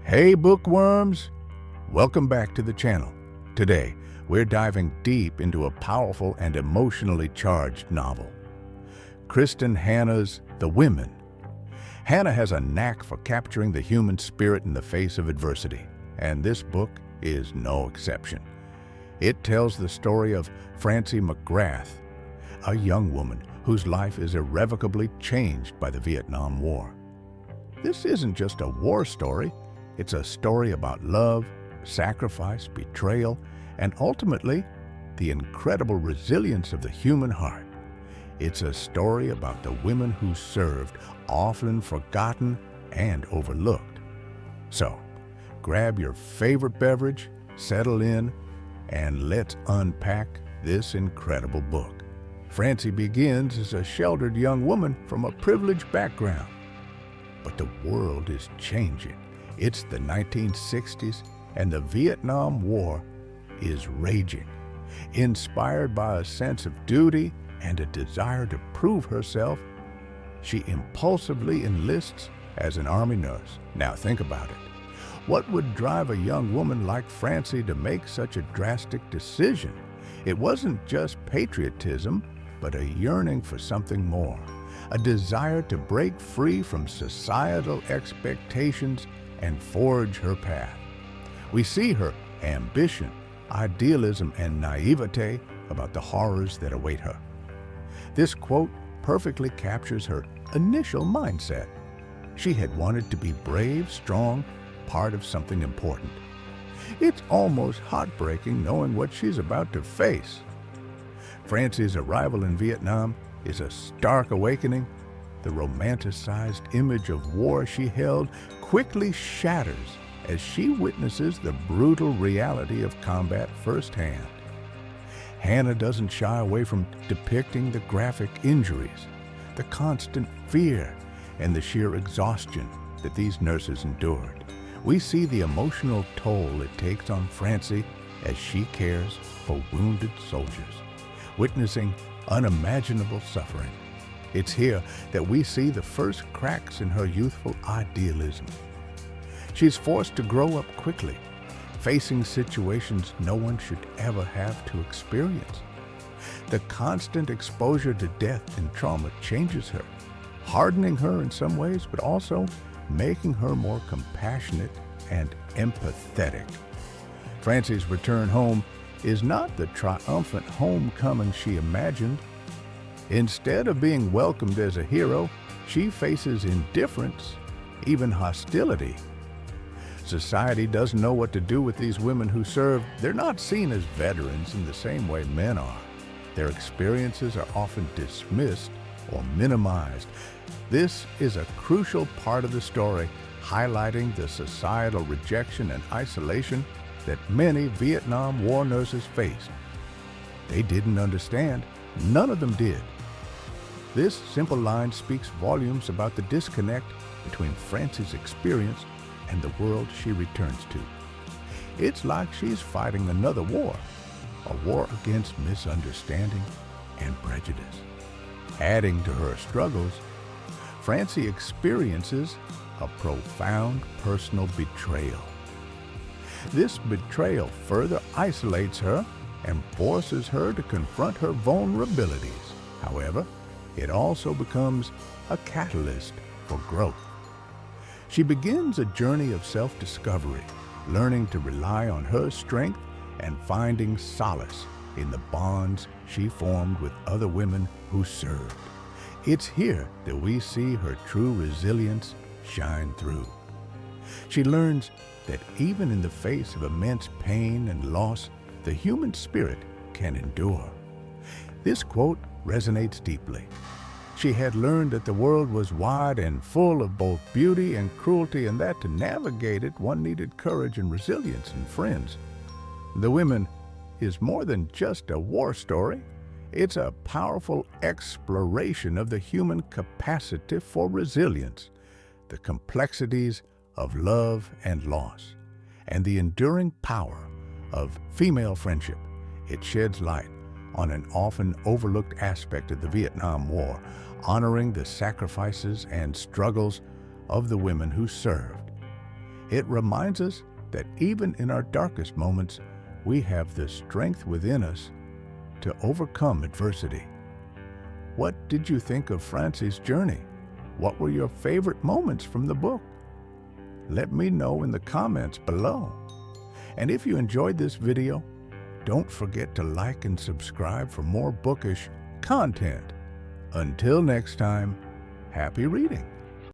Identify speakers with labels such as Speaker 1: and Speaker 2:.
Speaker 1: Hey bookworms! Welcome back to the channel. Today, we're diving deep into a powerful and emotionally charged novel. Kristin Hannah's The Women. Hannah has a knack for capturing the human spirit in the face of adversity, and this book is no exception. It tells the story of Francie, a young woman whose life is irrevocably changed by the Vietnam War. This isn't just a war story, it's a story about love, sacrifice, betrayal, and ultimately, the incredible resilience of the human heart. It's a story about the women who served, often forgotten and overlooked. So, grab your favorite beverage, settle in, and let's unpack this incredible book. Francie begins as a sheltered young woman from a privileged background. But the world is changing. It's the 1960s, and the Vietnam War is raging. Inspired by a sense of duty and a desire to prove herself, she impulsively enlists as an army nurse. Now think about it. What would drive a young woman like Francie to make such a drastic decision? It wasn't just patriotism, but a yearning for something more, a desire to break free from societal expectations and forge her path. We see her ambition, idealism, and naivete about the horrors that await her. This quote perfectly captures her initial mindset. She had wanted to be brave, strong, part of something important. It's almost heartbreaking knowing what she's about to face. Francie's arrival in Vietnam is a stark awakening. The romanticized image of war she held quickly shatters as she witnesses the brutal reality of combat firsthand. Hannah doesn't shy away from depicting the graphic injuries, the constant fear, and the sheer exhaustion that these nurses endured. We see the emotional toll it takes on Francie as she cares for wounded soldiers, witnessing unimaginable suffering. It's here that we see the first cracks in her youthful idealism. She's forced to grow up quickly, facing situations no one should ever have to experience. The constant exposure to death and trauma changes her, hardening her in some ways, but also making her more compassionate and empathetic. Francie's return home is not the triumphant homecoming she imagined. Instead of being welcomed as a hero, she faces indifference, even hostility. Society doesn't know what to do with these women who serve. They're not seen as veterans in the same way men are. Their experiences are often dismissed or minimized. This is a crucial part of the story, highlighting the societal rejection and isolation that many Vietnam War nurses faced. They didn't understand. None of them did. This simple line speaks volumes about the disconnect between Francie's experience and the world she returns to. It's like she's fighting another war, a war against misunderstanding and prejudice. Adding to her struggles, Francie experiences a profound personal betrayal. This betrayal further isolates her and forces her to confront her vulnerabilities. However, it also becomes a catalyst for growth. She begins a journey of self-discovery, learning to rely on her strength and finding solace in the bonds she formed with other women who served. It's here that we see her true resilience shine through. She learns that even in the face of immense pain and loss, the human spirit can endure. This quote resonates deeply. She had learned that the world was wide and full of both beauty and cruelty, and that to navigate it, one needed courage and resilience and friends. The Women is more than just a war story. It's a powerful exploration of the human capacity for resilience, the complexities of love and loss, and the enduring power of female friendship. It sheds light on an often overlooked aspect of the Vietnam War, honoring the sacrifices and struggles of the women who served. It reminds us that even in our darkest moments, we have the strength within us to overcome adversity. What did you think of Francie's journey? What were your favorite moments from the book? Let me know in the comments below. And if you enjoyed this video, don't forget to like and subscribe for more bookish content. Until next time, happy reading.